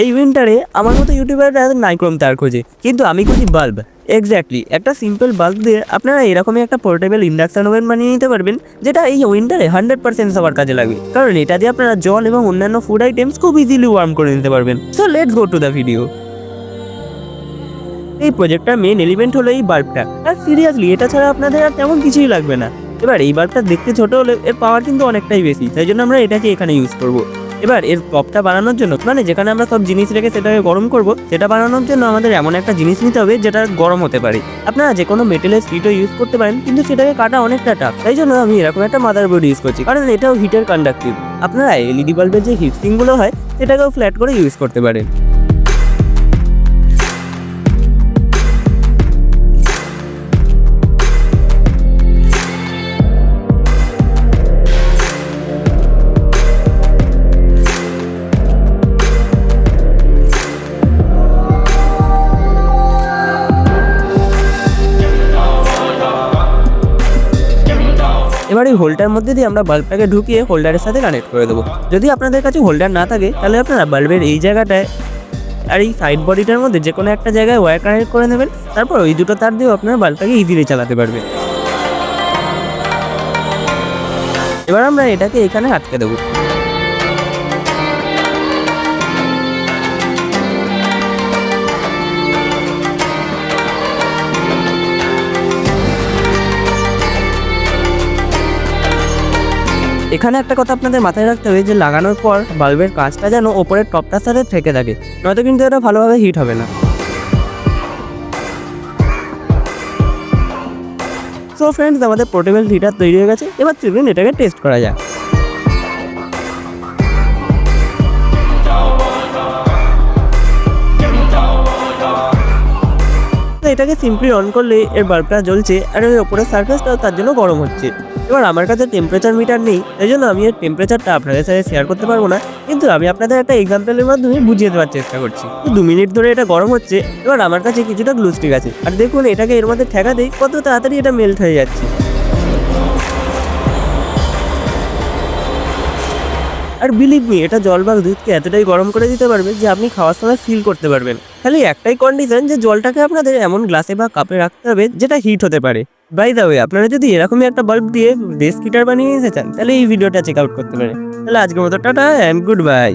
এই উইন্টারে আমার মতো ইউটিউবাররা নাইক্রোম তার খোঁজে, কিন্তু আমি খুঁজি বাল্ব। এক্স্যাক্টলি, একটা সিম্পল বাল্ব দিয়ে আপনারা এরকমই একটা পোর্টেবল ইন্ডাকশন ওভেন বানিয়ে নিতে পারবেন, যেটা এই উইন্টারে 100% সবার কাজে লাগবে, কারণ এটা দিয়ে আপনারা জল এবং অন্যান্য ফুড আইটেমস খুব ইজিলি ওয়ার্ম করে নিতে পারবেন। So let's go to the video. এই প্রজেক্টটার মেন এলিমেন্ট হলো এই বাল্বটা, আর সিরিয়াসলি এটা ছাড়া আপনাদের আর তেমন কিছুই লাগবে না। এবার এই বাল্বটা দেখতে ছোট হলে এর পাওয়ার কিন্তু অনেকটাই বেশি, তাই জন্য আমরা এটাকে এখানে ইউজ করব। এবার এর টপটা বানানোর জন্য, মানে যেখানে আমরা সব জিনিস রেখে সেটাকে গরম করব, সেটা বানানোর জন্য আমাদের এমন একটা জিনিস নিতে হবে যেটা গরম হতে পারে। আপনারা যে কোনো মেটেলের স্পিডও ইউজ করতে পারেন, কিন্তু সেটাকে কাটা অনেকটা টাফ, তাই জন্য আমি এরকম একটা মাদারবোর্ড ইউজ করছি, কারণ এটাও হিটের কন্ডাক্টিভ। আপনারা এলইডি বাল্বের যে হিট সিঙ্কগুলো হয় সেটাকেও ফ্ল্যাট করে ইউজ করতে পারেন। এবার এই হোল্ডার মধ্যে দিয়ে আমরা বাল্বটাকে ঢুকিয়ে হোল্ডারের সাথে কানেক্ট করে দেবো। যদি আপনাদের কাছে হোল্ডার না থাকে তাহলে আপনারা বাল্বের এই জায়গাটায় আর এই সাইড বডিটার মধ্যে যে কোনো একটা জায়গায় ওয়্যার কানেক্ট করে নেবেন, তারপর ওই দুটো তার দিয়েও আপনারা বাল্বটাকে ইজিলি চালাতে পারবেন। এবার আমরা এটাকে এখানে আটকে দেবো। এখানে একটা কথা আপনাদের মাথায় রাখতে হবে যে লাগানোর পর বাল্বের কাঁচটা যেন ওপরের টপটার সাথে থেকে থাকে, নয়তো কিন্তু এটা ভালোভাবে হিট হবে না। সো ফ্রেন্ডস, আমাদের পোর্টেবল হিটার তৈরি হয়ে গেছে। এবার চলুন এটাকে টেস্ট করা যাক। তো এটাকে সিম্পলি অন করলে এর বাল্বটা জ্বলছে, আর এর ওপরের সারফেসটাও তার জন্য গরম হচ্ছে। এবার আমার কাছে টেম্পারেচার মিটার নেই, এই জন্য আমি এর টেম্পারেচারটা আপনাদের সাথে শেয়ার করতে পারবো না, কিন্তু আমি আপনাদের একটা এক্সাম্পলের মাধ্যমে বুঝিয়ে দেওয়ার চেষ্টা করছি। 2 মিনিট ধরে এটা গরম হচ্ছে। এবার আমার কাছে কিছুটা গ্লু স্টিক আছে, আর দেখুন এটাকে এর মধ্যে ঠেকাতেই কত তাড়াতাড়ি এটা মেল্ট হয়ে যাচ্ছে। আর বিলিভ মি, এটা জল বা দুধকে এতটাই গরম করে দিতে পারবে যে আপনি খাওয়ার সময় ফিল করতে পারবেন। খালি একটাই কন্ডিশন যে জলটাকে আপনাদের এমন গ্লাসে বা কাপে রাখতে হবে যেটা হিট হতে পারে। বাই দ্য ওয়ে, আপনারা যদি এরকমই একটা বাল্ব দিয়ে ডেস্ক হিটার বানিয়ে নিতে চান তাহলে এই ভিডিওটা চেক আউট করতে পারেন। তাহলে আজকের মতো টাটা অ্যান্ড গুড বাই।